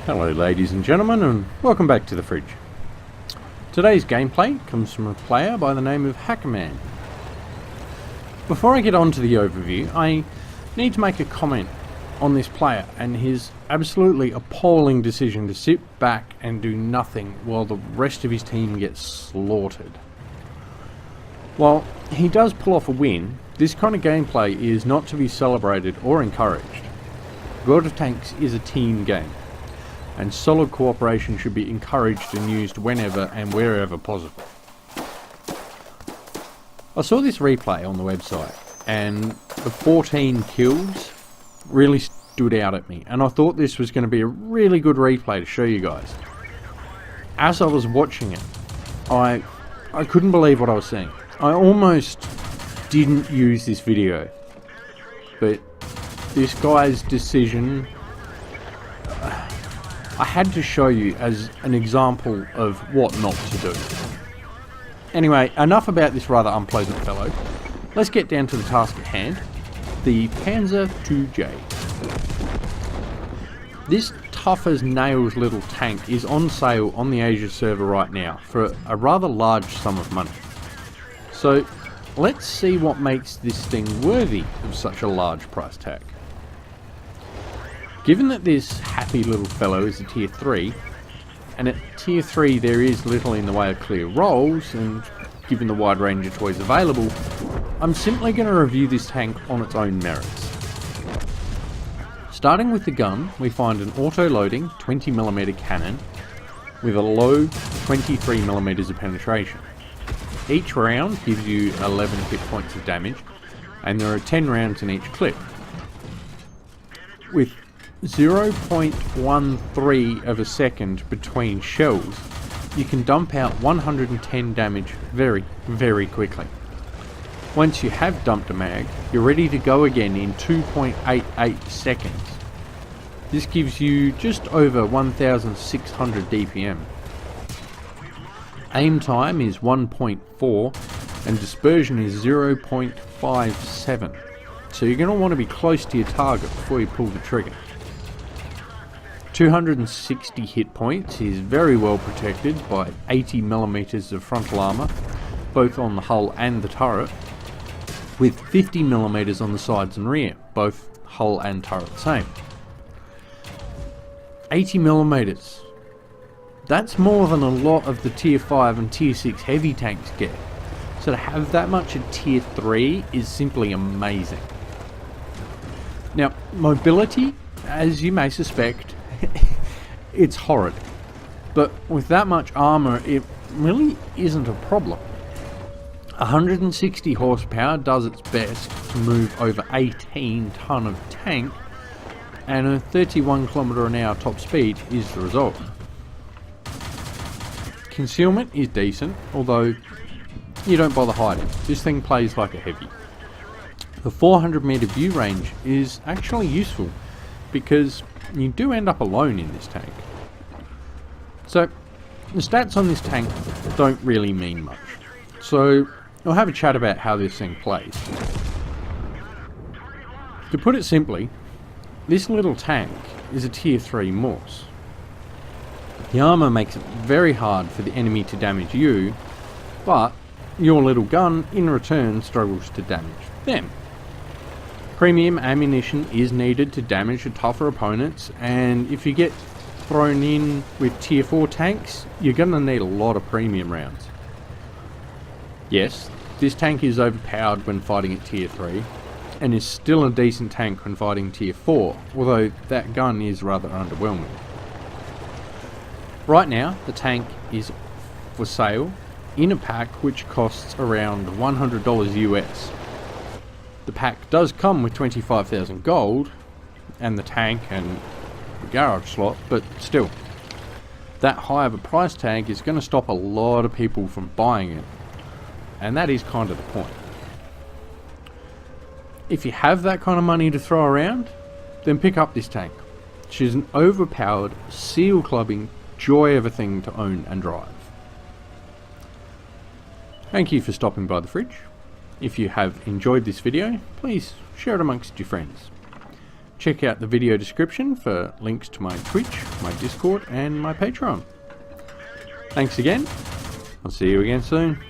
Hello ladies and gentlemen, and welcome back to the fridge. Today's gameplay comes from a player by the name of Hackerman. Before I get on to the overview, I need to make a comment on this player and his absolutely appalling decision to sit back and do nothing while the rest of his team gets slaughtered. While he does pull off a win, this kind of gameplay is not to be celebrated or encouraged. World of Tanks is a team game, and solid cooperation should be encouraged and used whenever and wherever possible. I saw this replay on the website, and the 14 kills really stood out at me, and I thought this was going to be a really good replay to show you guys. As I was watching it, I couldn't believe what I was seeing. I almost didn't use this video, but this guy's decision, I had to show you as an example of what not to do. Anyway, enough about this rather unpleasant fellow. Let's get down to the task at hand, the Panzer IIJ. This tough as nails little tank is on sale on the Asia server right now for a rather large sum of money. So let's see what makes this thing worthy of such a large price tag. Given that this happy little fellow is a tier 3, and at tier 3 there is little in the way of clear rolls, and given the wide range of toys available, I'm simply going to review this tank on its own merits. Starting with the gun, we find an auto-loading 20mm cannon with a low 23mm of penetration. Each round gives you 11 hit points of damage, and there are 10 rounds in each clip. With 0.13 of a second between shells, you can dump out 110 damage very, very quickly. Once you have dumped a mag, you're ready to go again in 2.88 seconds. This gives you just over 1600 DPM. Aim time is 1.4 and dispersion is 0.57, so you're going to want to be close to your target before you pull the trigger. 260 hit points is very well protected by 80mm of frontal armour, both on the hull and the turret, with 50mm on the sides and rear, both hull and turret same. 80mm. That's more than a lot of the tier 5 and tier 6 heavy tanks get, so to have that much at tier 3 is simply amazing. Now, mobility, as you may suspect, it's horrid, but with that much armour it really isn't a problem. 160 horsepower does its best to move over 18 tonne of tank, and a 31 km/h top speed is the result. Concealment is decent, although you don't bother hiding. This thing plays like a heavy. The 400 metre view range is actually useful because you do end up alone in this tank. So the stats on this tank don't really mean much. So I'll have a chat about how this thing plays. To put it simply, this little tank is a tier 3 Morse. The armour makes it very hard for the enemy to damage you, but your little gun in return struggles to damage them. Premium ammunition is needed to damage the tougher opponents, and if you get thrown in with tier 4 tanks, you're going to need a lot of premium rounds. Yes, this tank is overpowered when fighting at tier 3, and is still a decent tank when fighting tier 4, although that gun is rather underwhelming. Right now, the tank is for sale in a pack which costs around $100 US. The pack does come with 25,000 gold, and the tank and the garage slot, but still, that high of a price tag is going to stop a lot of people from buying it, and that is kind of the point. If you have that kind of money to throw around, then pick up this tank. She's an overpowered, seal clubbing joy of a thing to own and drive. Thank you for stopping by the fridge. If you have enjoyed this video, please share it amongst your friends. Check out the video description for links to my Twitch, my Discord and my Patreon. Thanks again. I'll see you again soon.